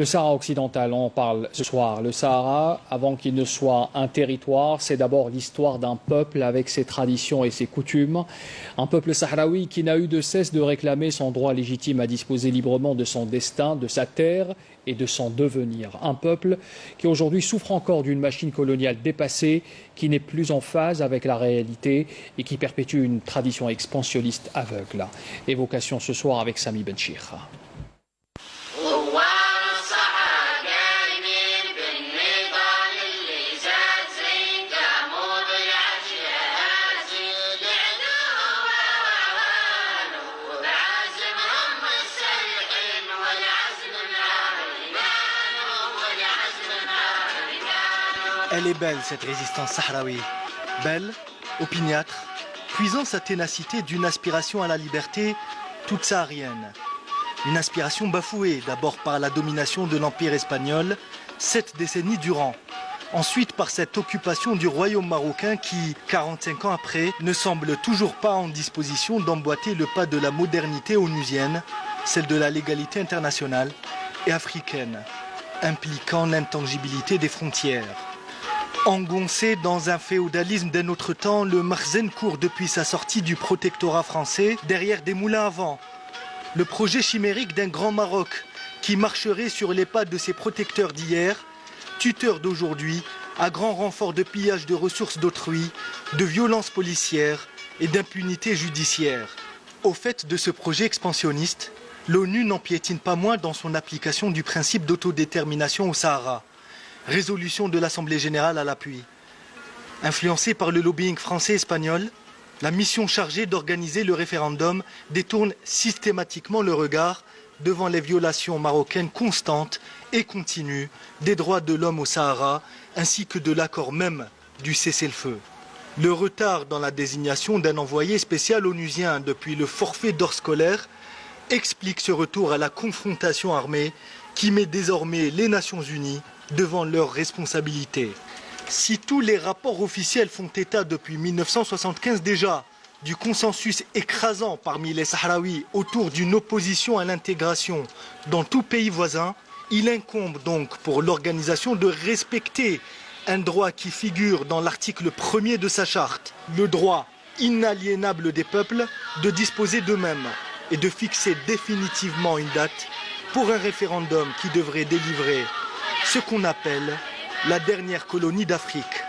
Le Sahara occidental, on en parle ce soir. Le Sahara, avant qu'il ne soit un territoire, c'est d'abord l'histoire d'un peuple avec ses traditions et ses coutumes. Un peuple sahraoui qui n'a eu de cesse de réclamer son droit légitime à disposer librement de son destin, de sa terre et de son devenir. Un peuple qui aujourd'hui souffre encore d'une machine coloniale dépassée, qui n'est plus en phase avec la réalité et qui perpétue une tradition expansionniste aveugle. Évocation ce soir avec Sami Benchir. Elle est belle, cette résistance sahraoui. Belle, opiniâtre, puisant sa ténacité d'une aspiration à la liberté toute saharienne. Une aspiration bafouée, d'abord par la domination de l'Empire espagnol, 7 décennies durant. Ensuite par cette occupation du royaume marocain qui, 45 ans après, ne semble toujours pas en disposition d'emboîter le pas de la modernité onusienne, celle de la légalité internationale et africaine, impliquant l'intangibilité des frontières. Engoncé dans un féodalisme d'un autre temps, le Makhzen court depuis sa sortie du protectorat français derrière des moulins à vent. Le projet chimérique d'un grand Maroc qui marcherait sur les pas de ses protecteurs d'hier, tuteurs d'aujourd'hui, à grand renfort de pillage de ressources d'autrui, de violences policières et d'impunité judiciaire. Au fait de ce projet expansionniste, l'ONU n'en piétine pas moins dans son application du principe d'autodétermination au Sahara. Résolution de l'Assemblée générale à l'appui. Influencée par le lobbying français-espagnol, la mission chargée d'organiser le référendum détourne systématiquement le regard devant les violations marocaines constantes et continues des droits de l'homme au Sahara, ainsi que de l'accord même du cessez-le-feu. Le retard dans la désignation d'un envoyé spécial onusien depuis le forfait d'or scolaire explique ce retour à la confrontation armée qui met désormais les Nations Unies devant leurs responsabilités. Si tous les rapports officiels font état depuis 1975 déjà du consensus écrasant parmi les Sahraouis autour d'une opposition à l'intégration dans tout pays voisin, il incombe donc pour l'organisation de respecter un droit qui figure dans l'article 1er de sa charte, le droit inaliénable des peuples de disposer d'eux-mêmes et de fixer définitivement une date pour un référendum qui devrait délivrer ce qu'on appelle la dernière colonie d'Afrique.